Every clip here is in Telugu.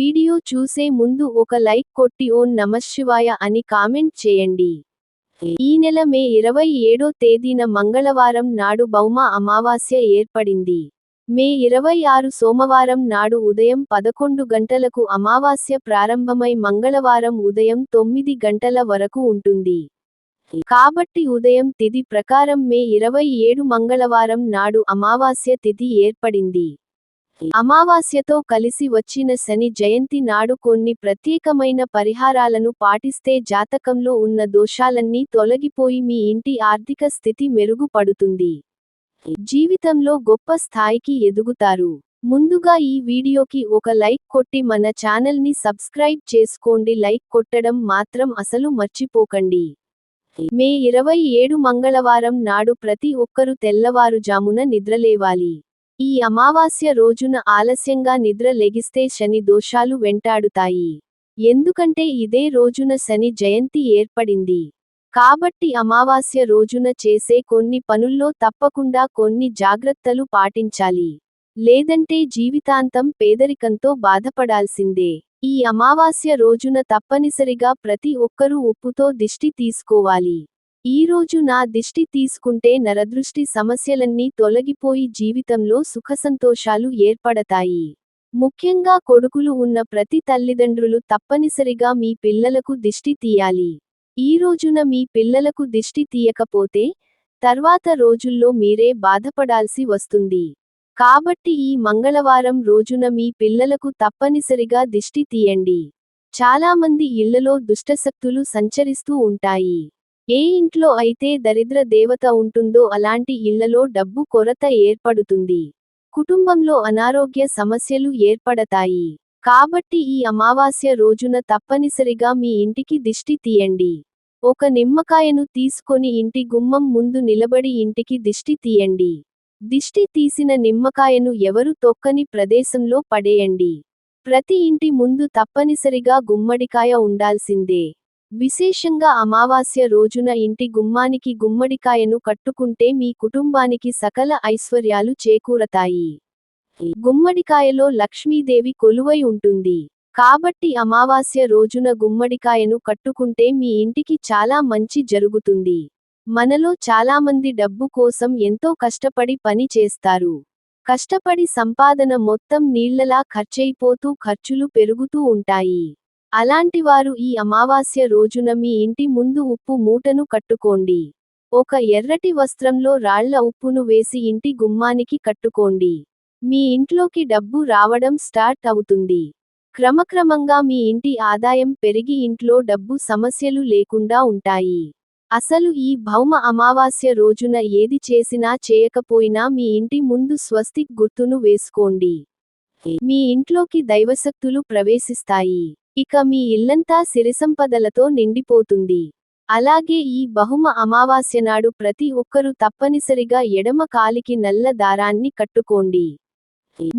వీడియో చూసే ముందు ఒక లైక్ కొట్టి ఓం నమఃశివాయ అని కామెంట్ చేయండి. ఈ నెల మే 27వ తేదీన మంగళవారం నాడు భౌమ అమావాస్య ఏర్పడింది. మే 26 సోమవారం నాడు ఉదయం 11 గంటలకు అమావాస్య ప్రారంభమై మంగళవారం ఉదయం 9 గంటల వరకు ఉంటుంది. కాబట్టి ఉదయం తిథి ప్రకారం మే 27 మంగళవారం నాడు అమావాస్య తిథి ఏర్పడింది. అమావాస్యతో కలిసి వచ్చిన శని జయంతి నాడు కొన్ని ప్రత్యేకమైన పరిహారాలను పాటిస్తే జాతకంలో ఉన్న దోషాలన్నీ తొలగిపోయి మీ ఇంటి ఆర్థిక స్థితి మెరుగుపడుతుంది. జీవితంలో గొప్ప స్థాయికి ఎదుగుతారు. ముందుగా ఈ వీడియోకి ఒక లైక్ కొట్టి మన ఛానల్ని సబ్స్క్రైబ్ చేసుకోండి. లైక్ కొట్టడం మాత్రం అసలు మర్చిపోకండి. మే 27 మంగళవారం నాడు ప్రతి ఒక్కరూ తెల్లవారుజామున నిద్రలేవాలి. ఈ అమావాస్య రోజున ఆలస్యంగా నిద్ర లెగిస్తే శని దోషాలు వెంటాడుతాయి. ఎందుకంటే ఇదే రోజున శని జయంతి ఏర్పడింది. కాబట్టి అమావాస్య రోజున చేసే కొన్ని పనుల్లో తప్పకుండా కొన్ని జాగ్రత్తలు పాటించాలి. లేదంటే జీవితాంతం పేదరికంతో బాధపడాల్సిందే. ఈ అమావాస్య రోజున తప్పనిసరిగా ప్రతి ఒక్కరూ ఉప్పుతో దిష్టి తీసుకోవాలి. ఈ రోజు నా దిష్టి తీసుకుంటే నరదృష్టి సమస్యలన్నీ తొలగిపోయి జీవితంలో సుఖసంతోషాలు ఏర్పడతాయి. ముఖ్యంగా కొడుకులు ఉన్న ప్రతి తల్లిదండ్రులు తప్పనిసరిగా మీ పిల్లలకు దిష్టి తీయాలి. ఈ రోజున మీ పిల్లలకు దిష్టి తీయకపోతే తర్వాత రోజుల్లో మీరే బాధపడాల్సి వస్తుంది. కాబట్టి ఈ మంగళవారం రోజున మీ పిల్లలకు తప్పనిసరిగా దిష్టి తీయండి. చాలామంది ఇళ్లలో దుష్టశక్తులు సంచరిస్తూ ఉంటాయి. ఏ ఇంట్లో అయితే దరిద్ర దేవత ఉంటుందో అలాంటి ఇళ్లలో డబ్బు కొరత ఏర్పడుతుంది. కుటుంబంలో అనారోగ్య సమస్యలు ఏర్పడతాయి. కాబట్టి ఈ అమావాస్య రోజున తప్పనిసరిగా మీ ఇంటికి దిష్టి తీయండి. ఒక నిమ్మకాయను తీసుకొని ఇంటి గుమ్మం ముందు నిలబడి ఇంటికి దిష్టి తీయండి. దిష్టి తీసిన నిమ్మకాయను ఎవరు తొక్కని ప్రదేశంలో పడేయండి. ప్రతి ఇంటి ముందు తప్పనిసరిగా గుమ్మడికాయ ఉండాల్సిందే. విశేషంగా అమావాస్య రోజున ఇంటి గుమ్మానికి గుమ్మడికాయను కట్టుకుంటే మీ కుటుంబానికి సకల ఐశ్వర్యాలు చేకూరతాయి. గుమ్మడికాయలో లక్ష్మీదేవి కొలువై ఉంటుంది. కాబట్టి అమావాస్య రోజున గుమ్మడికాయను కట్టుకుంటే మీ ఇంటికి చాలా మంచి జరుగుతుంది. మనలో చాలామంది డబ్బు కోసం ఎంతో కష్టపడి పని చేస్తారు. కష్టపడి సంపాదన మొత్తం నీళ్లలా ఖర్చయిపోతూ ఖర్చులు పెరుగుతూ ఉంటాయి. అలాంటివారు ఈ అమావాస్య రోజున మీ ఇంటి ముందు ఉప్పు మూటను కట్టుకోండి. ఒక ఎర్రటి వస్త్రంలో రాళ్ల ఉప్పును వేసి ఇంటి గుమ్మానికి కట్టుకోండి. మీ ఇంట్లోకి డబ్బు రావడం స్టార్ట్ అవుతుంది. క్రమక్రమంగా మీ ఇంటి ఆదాయం పెరిగి ఇంట్లో డబ్బు సమస్యలు లేకుండా ఉంటాయి. అసలు ఈ భౌమ అమావాస్య రోజున ఏది చేసినా చేయకపోయినా మీ ఇంటి ముందు స్వస్తిక్ గుర్తును వేసుకోండి. మీ ఇంట్లోకి దైవశక్తులు ప్రవేశిస్తాయి. ఇక మీ ఇల్లంతా సిరిసంపదలతో నిండిపోతుంది. అలాగే ఈ బహుమ అమావాస్య నాడు ప్రతి ఒక్కరూ తప్పనిసరిగా ఎడమ కాలికి నల్ల దారాన్ని కట్టుకోండి.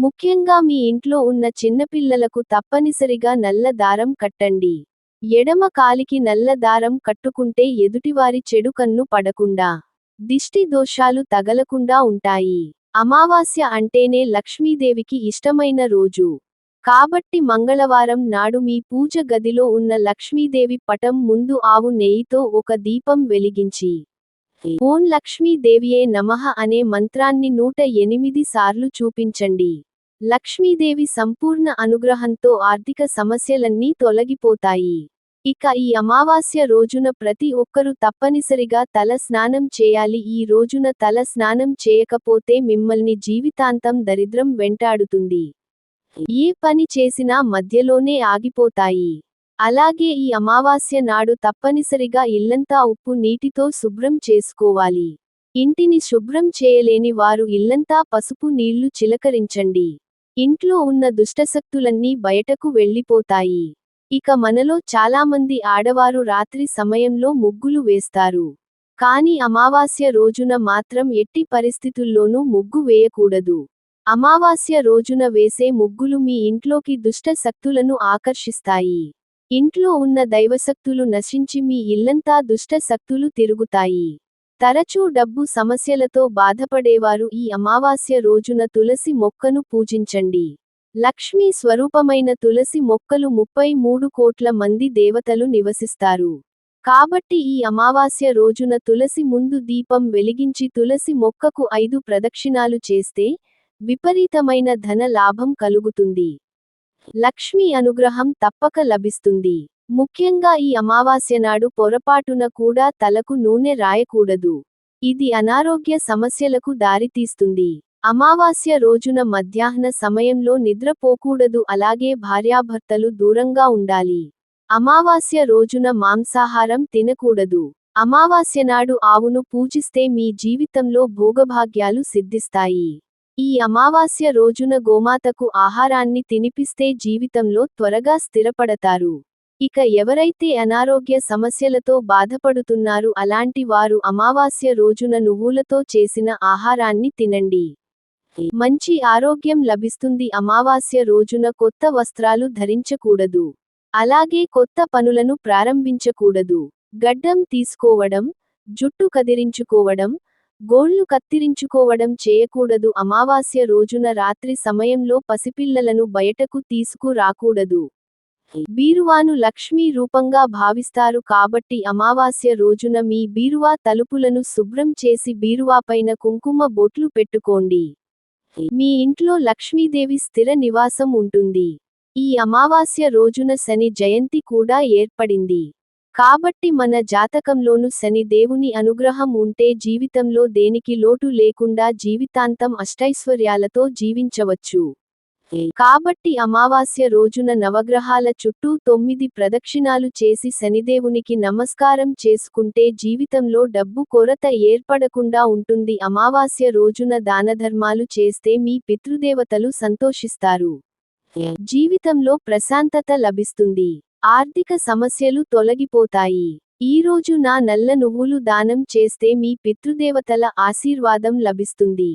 ముఖ్యంగా మీ ఇంట్లో ఉన్న చిన్నపిల్లలకు తప్పనిసరిగా నల్ల దారం కట్టండి. ఎడమ కాలికి నల్ల దారం కట్టుకుంటే ఎదుటివారి చెడు కన్ను పడకుండా, దిష్టి దోషాలు తగలకుండా ఉంటాయి. అమావాస్య అంటేనే లక్ష్మీదేవికి ఇష్టమైన రోజు. కాబట్టి మంగళవారం నాడు మీ పూజ గదిలో ఉన్న లక్ష్మీదేవి పటం ముందు ఆవు నెయ్యితో ఒక దీపం వెలిగించి ఓం లక్ష్మీదేవియే నమః అనే మంత్రాన్ని 108 సార్లు చూపించండి. లక్ష్మీదేవి సంపూర్ణ అనుగ్రహంతో ఆర్థిక సమస్యలన్నీ తొలగిపోతాయి. ఇక ఈ అమావాస్య రోజున ప్రతి ఒక్కరూ తప్పనిసరిగా తల స్నానం చేయాలి. ఈ రోజున తల స్నానం చేయకపోతే మిమ్మల్ని జీవితాంతం దరిద్రం వెంటాడుతుంది. ఏ పని చేసినా మధ్యలోనే ఆగిపోతాయి. అలాగే ఈ అమావాస్య నాడు తప్పనిసరిగా ఇల్లంతా ఉప్పు నీటితో శుభ్రం చేసుకోవాలి. ఇంటిని శుభ్రం చేయలేని వారు ఇల్లంతా పసుపు నీళ్లు చిలకరించండి. ఇంట్లో ఉన్న దుష్టశక్తులన్నీ బయటకు వెళ్ళిపోతాయి. ఇక మనలో చాలామంది ఆడవారు రాత్రి సమయంలో ముగ్గులు వేస్తారు. కానీ అమావాస్య రోజున మాత్రం ఎట్టి పరిస్థితుల్లోనూ ముగ్గు వేయకూడదు. అమావాస్య రోజున వేసే ముగ్గులు మీ ఇంట్లోకి దుష్ట శక్తులను ఆకర్షిస్తాయి. ఇంట్లో ఉన్న దైవశక్తులు నశించి మీ ఇల్లంతా దుష్ట శక్తులు తిరుగుతాయి. తరచూ డబ్బు సమస్యలతో బాధపడేవారు ఈ అమావాస్య రోజున తులసి మొక్కను పూజించండి. లక్ష్మీ స్వరూపమైన తులసి మొక్కలు 33 కోట్ల మంది దేవతలు నివసిస్తారు. కాబట్టి ఈ అమావాస్య రోజున తులసి ముందు దీపం వెలిగించి తులసి మొక్కకు 5 ప్రదక్షిణాలు చేస్తే విపరీతమైన ధన లాభం కలుగుతుంది. లక్ష్మీ అనుగ్రహం తప్పక లభిస్తుంది. ముఖ్యంగా ఈ అమావాస్య నాడు పొరపాటున కూడా తలకు నూనె రాయకూడదు. ఇది అనారోగ్య సమస్యలకు దారితీస్తుంది. అమావాస్య రోజున మధ్యాహ్న సమయంలో నిద్రపోకూడదు, అలాగే భార్యాభర్తలు దూరంగా ఉండాలి. అమావాస్య రోజున మాంసాహారం తినకూడదు. అమావాస్య నాడు ఆవును పూజిస్తే మీ జీవితంలో భోగభాగ్యాలు సిద్ధిస్తాయి. ఈ అమావాస్య రోజున గోమాతకు ఆహారాన్ని తినిపిస్తే జీవితంలో త్వరగా స్థిరపడతారు. ఇక ఎవరైతే అనారోగ్య సమస్యలతో బాధపడుతున్నారు అలాంటి వారు అమావాస్య రోజున నువ్వులతో చేసిన ఆహారాన్ని తినండి. మంచి ఆరోగ్యం లభిస్తుంది. అమావాస్య రోజున కొత్త వస్త్రాలు ధరించకూడదు. అలాగే కొత్త పనులను ప్రారంభించకూడదు. గడ్డం తీసుకోవడం, జుట్టు కదిరించుకోవడం, గోళ్లు కత్తిరించుకోవడం చేయకూడదు. అమావాస్య రోజున రాత్రి సమయంలో పసిపిల్లలను బయటకు తీసుకు రాకూడదు. బీరువాను లక్ష్మీ రూపంగా భావిస్తారు కాబట్టి అమావాస్య రోజున మీ బీరువా తలుపులను శుభ్రం చేసి బీరువాపైన కుంకుమ బొట్లు పెట్టుకోండి. మీ ఇంట్లో లక్ష్మీదేవి స్థిర నివాసం ఉంటుంది. ఈ అమావాస్య రోజున శని జయంతి కూడా ఏర్పడింది. కాబట్టి మన జాతకంలోను శని దేవుని అనుగ్రహం ఉంటే జీవితంలో దేనికి లోటు లేకుండా జీవితాంతం అష్టైశ్వర్యాలతో జీవించవచ్చు. కాబట్టి అమావాస్య రోజున నవగ్రహాల చుట్టూ 9 ప్రదక్షిణాలు చేసి శనిదేవునికి నమస్కారం చేసుకుంటే జీవితంలో డబ్బు కొరత ఏర్పడకుండా ఉంటుంది. అమావాస్య రోజున దానధర్మాలు చేస్తే మీ పితృదేవతలు సంతోషిస్తారు. జీవితంలో ప్రశాంతత లభిస్తుంది. ఆర్థిక సమస్యలు తొలగిపోతాయి. ఈ రోజు నల్ల నువ్వులు దానం చేస్తే మీ పితృదేవతల ఆశీర్వాదం లభిస్తుంది.